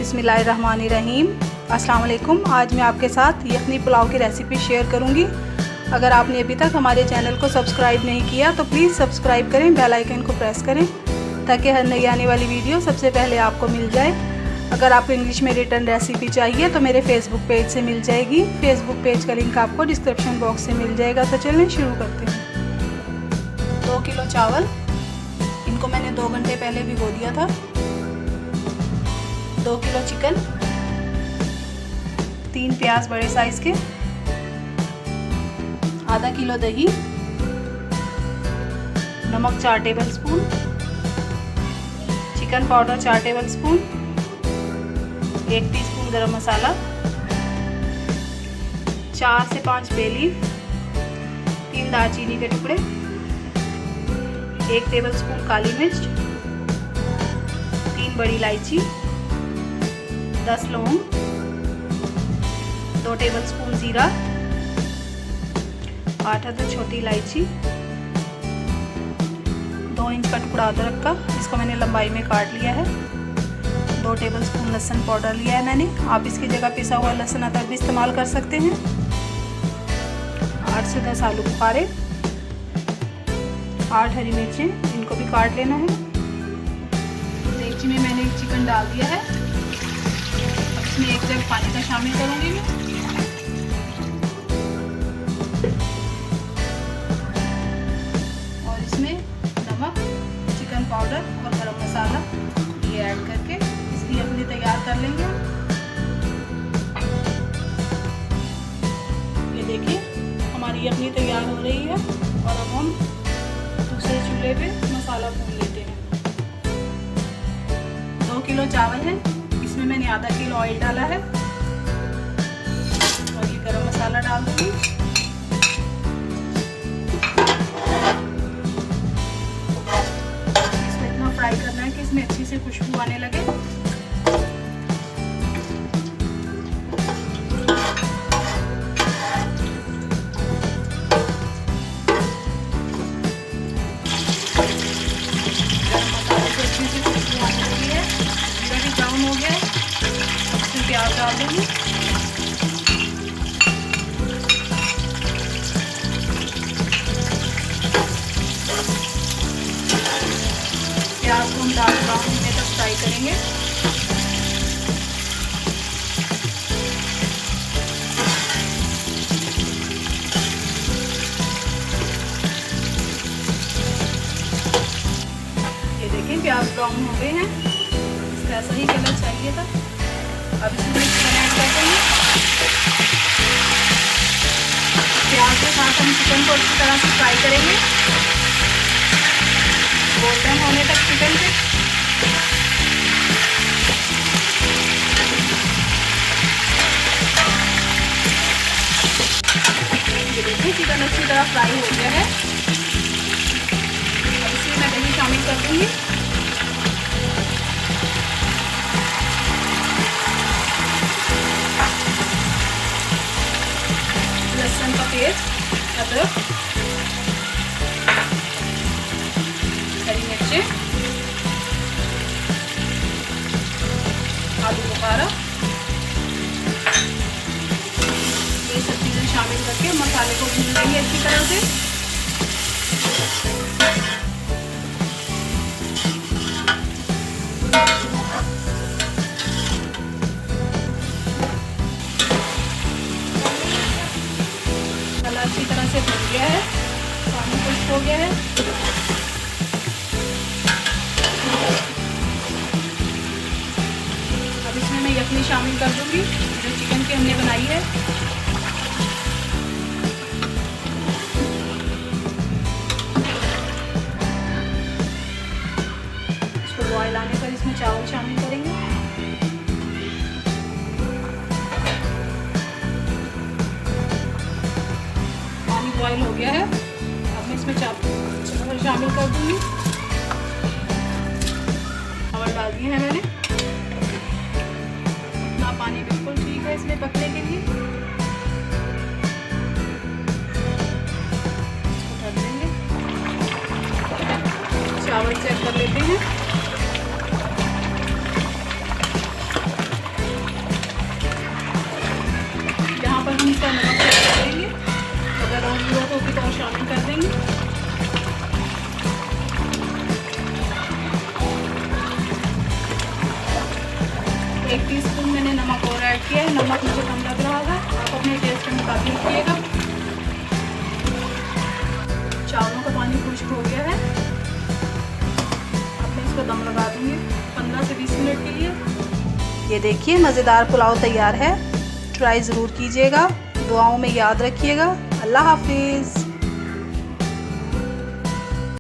बिस्मिल्लाहिर्रहमानिर्रहीम। अस्सलाम वालेकुम। आज मैं आपके साथ यखनी पुलाव की रेसिपी शेयर करूंगी। अगर आपने अभी तक हमारे चैनल को सब्सक्राइब नहीं किया तो प्लीज़ सब्सक्राइब करें, बेल आइकन को प्रेस करें ताकि हर नई आने वाली वीडियो सबसे पहले आपको मिल जाए। अगर आपको इंग्लिश में रिटर्न रेसिपी चाहिए तो मेरे फेसबुक पेज से मिल जाएगी। फेसबुक पेज का लिंक आपको डिस्क्रिप्शन बॉक्स से मिल जाएगा। तो चलें शुरू करते हैं। 2 किलो चावल, इनको मैंने 2 घंटे पहले भिगो दिया था। 2 किलो चिकन, 3 प्याज बड़े साइज़ के, आधा किलो दही, नमक 4 table spoon, chicken powder 4 table spoon, 1 teaspoon गरम मसाला, 4 से 5 बे लीफ, 3 दालचीनी के टुकड़े, 1 टेबल स्पून काली मिर्च, 3 बड़ी इलायची, 10 लौंग, 2 टेबल स्पून जीरा, 8 अदद छोटी इलायची, 2 इंच का टुकड़ा अदरक का, इसको मैंने लंबाई में काट लिया है। 2 टेबल स्पून लहसुन पाउडर लिया है मैंने, आप इसकी जगह पिसा हुआ लहसुन अदरक भी इस्तेमाल कर सकते हैं। 8 से 10 आलू बुखारे, 8 हरी मिर्चें, इनको भी काट लेना है। देगची में मैंने चिकन डाल दिया है। अब इसमें 1 जग पानी का शामिल करूँगी मैं। और इसमें नमक, चिकन पाउडर और गरम मसाला ये ऐड करके इसकी यखनी तैयार कर लेंगे। ये देखिए हमारी यखनी तैयार हो रही है। और अब हम दूसरे चूल्हे पे मसाला भून लेते हैं। 2 किलो चावल है, इसमें मैंने आधा किलो ऑयल डाला है और ये गरम मसाला डाल दूंगी। इसमें इतना फ्राई करना है कि इसमें अच्छी से खुशबू आने लगे। हो गया, इसमें प्याज डाल दूंगी। प्याज को हम डार्क ब्राउन होने तक फ्राई करेंगे। ये देखें प्याज ब्राउन हो गए हैं, ऐसा ही कलर चाहिए था। अब इसमें चिकन ऐड करते हैं। प्याज के साथ हम चिकन को अच्छी तरह से फ्राई करेंगे, गोल्डन होने तक चिकन से। ये देखिए चिकन अच्छी तरह फ्राई हो गया है। अब इसमें मैं दही शामिल कर दूंगी। लहसुन का पेस्ट, अदरक, हरी मिर्चें, आलू बुखारा, ये सब चीज़ें शामिल करके मसाले को भून लेंगे अच्छी तरह से। अच्छी तरह से भून गया है, पानी खुश्क हो गया है। अब इसमें मैं यखनी शामिल कर दूंगी जो चिकन की हमने बनाई है। इसको बॉयल आने पर इसमें चावल शामिल करेंगे। बॉयल हो गया है, अब मैं इसमें चावल शामिल कर दूंगी। चावल डाल दिए हैं मैंने। इतना पानी बिल्कुल ठीक है इसमें पकने के लिए। इसको ढक देंगे। चावल चेक कर लेते हैं। का नमक चेक कर देंगे, अगर और ज़रूरत होगी तो और शामिल कर देंगे। एक टीस्पून मैंने नमक और ऐड किया है। नमक मुझे कम लग रहा था, आप अपने टेस्ट के मुताबिक रखिएगा। चावलों का पानी खुश्क हो गया है। अब मैं इसको दम लगा दूंगी 15 से 20 मिनट के लिए। ये देखिए मज़ेदार पुलाव तैयार है। ट्राई ज़रूर कीजिएगा, दुआओं में याद रखिएगा। अल्लाह हाफिज़।